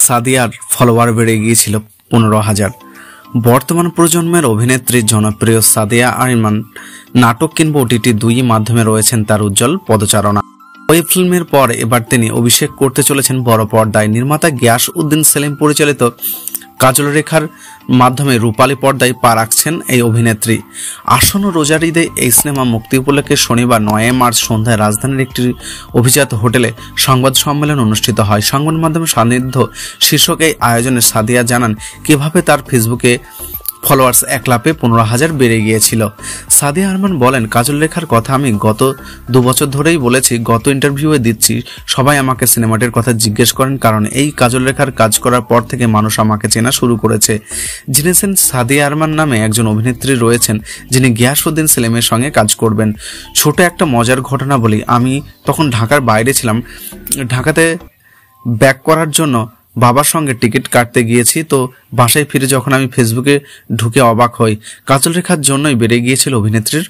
সাদিয়ার ফলোয়ার বেড়ে গিয়েছিল 15,000। বর্তমান প্রজন্মের অভিনেত্রী জনপ্রিয় সাদিয়া আরমান নাটক কিংবা ওটিটি দুই মাধ্যমে রয়েছেন তার উজ্জ্বল পদচারণা। ওয়েব ফিল্মের পর এবার তিনি অভিষেক করতে চলেছেন বড় পর্দায়। নির্মাতা গিয়াস উদ্দিন সেলিম পরিচালিত কাজল রেখার মাধ্যমে রূপালী পর্দায় পা রাখছেন এই অভিনেত্রী। আসন্ন রোজার ঈদে এই সিনেমা মুক্তি উপলক্ষে শনিবার 9 মার্চ সন্ধ্যায় রাজধানীর একটি অভিজাত হোটেলে সংবাদ সম্মেলন অনুষ্ঠিত হয়। সংবাদ মাধ্যমে সান্নিধ্য শীর্ষক এই আয়োজনে সাদিয়া জানান কিভাবে তার ফেসবুকে ফলোয়ার্স 1 লাফে 15,000 বেড়ে গিয়েছিল। সাদিয়া আরমান বলেন, কাজল রেখার কথা আমি গত 2 বছর ধরেই বলেছি, গত ইন্টারভিউয়ে দিচ্ছি, সবাই আমাকে সিনেমাটির কথা জিজ্ঞেস করেন, কারণ এই কাজল রেখার কাজ করার পর থেকে মানুষ আমাকে চেনা শুরু করেছে। জেনেছেন সাদিয়া আরমান নামে একজন অভিনেত্রী রয়েছেন যিনি গিয়াস উদ্দিন সেলিমের সঙ্গে কাজ করবেন। ছোট একটা মজার ঘটনা বলি, আমি তখন ঢাকার বাইরে ছিলাম। ঢাকাতে ব্যাক করার জন্য বাবার সঙ্গে টিকিট কাটতে গিয়েছি, তো বাসায় ফিরে যখন আমি ফেসবুকে ঢুকে অবাক হই, কাজল রেখার জন্যই বেড়ে গিয়েছিল অভিনেত্রীর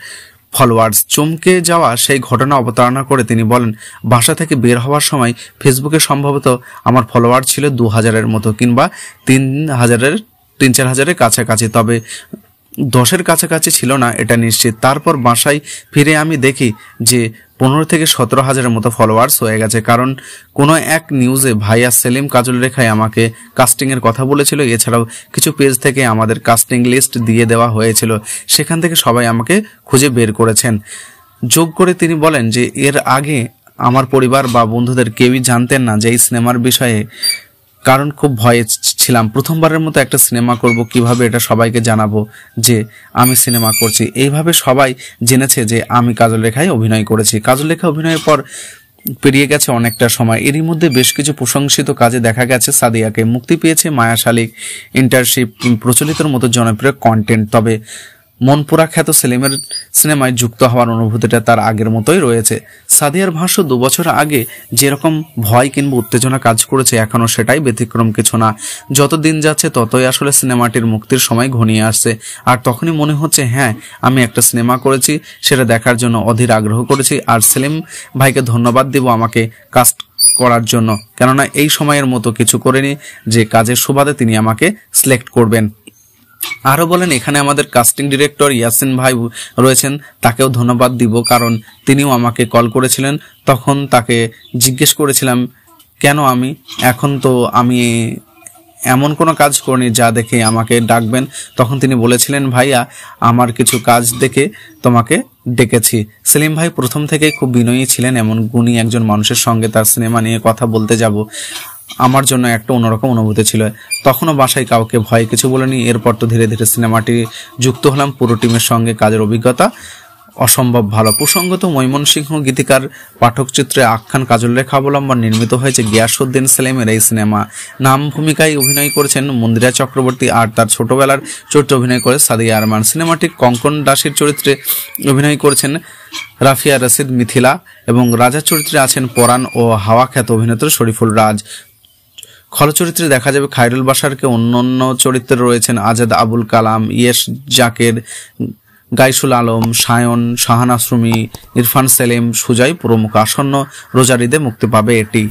ফলোয়ার্স। চমকে যাওয়া সেই ঘটনা অবতারণা করে তিনি বলেন, বাসা থেকে বের হওয়ার সময় ফেসবুকে সম্ভবত আমার ফলোয়ার ছিল 2,000-এর মতো কিংবা 3-4,000-এর কাছাকাছি, তবে 10-এর কাছাকাছি ছিল না এটা নিশ্চিত। তারপর বাসায় ফিরে আমি দেখি যে 15 থেকে 17,000-এর মতো ফলোয়ার্স হয়ে গেছে, কারণ কোনো এক নিউজে ভাইয়া সেলিম কাজল রেখায় আমাকে কাস্টিংয়ের কথা বলেছিল। এছাড়াও কিছু পেজ থেকে আমাদের কাস্টিং লিস্ট দিয়ে দেওয়া হয়েছিল, সেখান থেকে সবাই আমাকে খুঁজে বের করেছেন। যোগ করে তিনি বলেন যে এর আগে আমার পরিবার বা বন্ধুদের কেউই জানতেন না যে এই সিনেমার বিষয়ে, কারণ খুব ভয়ে ছিলাম। প্রথমবারের মতো একটা সিনেমা করব, কিভাবে এটা সবাইকে জানাবো যে আমি সিনেমা করছি। এইভাবে সবাই জেনেছে যে আমি কাজল রেখায় অভিনয় করেছি। কাজল রেখা অভিনয়ের পর পেরিয়ে গেছে অনেকটা সময়, এরই মধ্যে বেশ কিছু প্রশংসিত কাজে দেখা গেছে সাদিয়াকে। মুক্তি পেয়েছে মায়া শালিক, ইন্টারশিপ, প্রচলিতর মতো জনপ্রিয় কন্টেন্ট। তবে মনপুরা খ্যাত সেলিমের সিনেমায় যুক্ত হওয়ার অনুভূতিটা তার আগের মতোই রয়েছে। সাদিয়ার ভাষ্য, 2 বছর আগে যেরকম ভয় কিংবা উত্তেজনা কাজ করেছে, এখনও সেটাই ব্যতিক্রম কিছু না। যত দিন যাচ্ছে ততই আসলে সিনেমাটির মুক্তির সময় ঘনিয়ে আসছে, আর তখনই মনে হচ্ছে হ্যাঁ, আমি একটা সিনেমা করেছি, সেটা দেখার জন্য অধীর আগ্রহ করেছি। আর সেলিম ভাইকে ধন্যবাদ দিব আমাকে কাস্ট করার জন্য, কেননা এই সময়ের মতো কিছু করেনি যে কাজের সুবাদে তিনি আমাকে সিলেক্ট করবেন। আরও বলেন, এখানে আমাদের কাস্টিং ডিরেক্টর ইয়াসিন ভাই রয়েছেন, তাকেও ধন্যবাদ দিব, কারণ তিনিও আমাকে কল করেছিলেন। তখন তাকে জিজ্ঞেস করেছিলাম কেন আমি, এখন তো আমি এমন কোনো কাজ করিনি যা দেখে আমাকে ডাকবেন। তখন তিনি বলেছিলেন, ভাইয়া আমার কিছু কাজ দেখে তোমাকে ডেকেছি। সেলিম ভাই প্রথম থেকেই খুব বিনয়ী ছিলেন, এমন গুণী একজন মানুষের সঙ্গে তার সিনেমা নিয়ে কথা বলতে যাব আমার জন্য একটা অন্যরকম অনুভূতি ছিল। তখনও বাসায় কাউকে ভয় কিছু বলেনি। এরপর তো ধীরে ধীরে সিনেমাটি যুক্ত হলাম, পুরো টিমের সঙ্গে কাজের অভিজ্ঞতা অসম্ভব ভালো। প্রসঙ্গত, ময়মনসিংহ গীতিকার পাঠকচিত্রে আখ্যান কাজল রেখা অবলম্বন নির্মিত হয়েছে গিয়াস উদ্দিন সেলিমের এই সিনেমা। নাম ভূমিকায় অভিনয় করেছেন মন্দিরা চক্রবর্তী, আর তার ছোটবেলার চরিত্রে অভিনয় করে সাদিয়া আরমান। সিনেমাটি কঙ্কন দাসীর চরিত্রে অভিনয় করেছেন রাফিয়া রশিদ মিথিলা, এবং রাজার চরিত্রে আছেন পরাণ ও হাওয়া খ্যাত অভিনেত্রী শরীফুল রাজ। খলচরিত্রে দেখা যাবে খায়রুল বাশারকে। অন্যান্য চরিত্রে রয়েছেন আজাদ আবুল কালাম, ইয়েস জাকের, গাইসুল আলম, সায়ন, শাহানা সুমি, ইরফান সেলিম, সুজয় প্রমুখ। আসন্ন রোজার ঈদে মুক্তি পাবে এটি।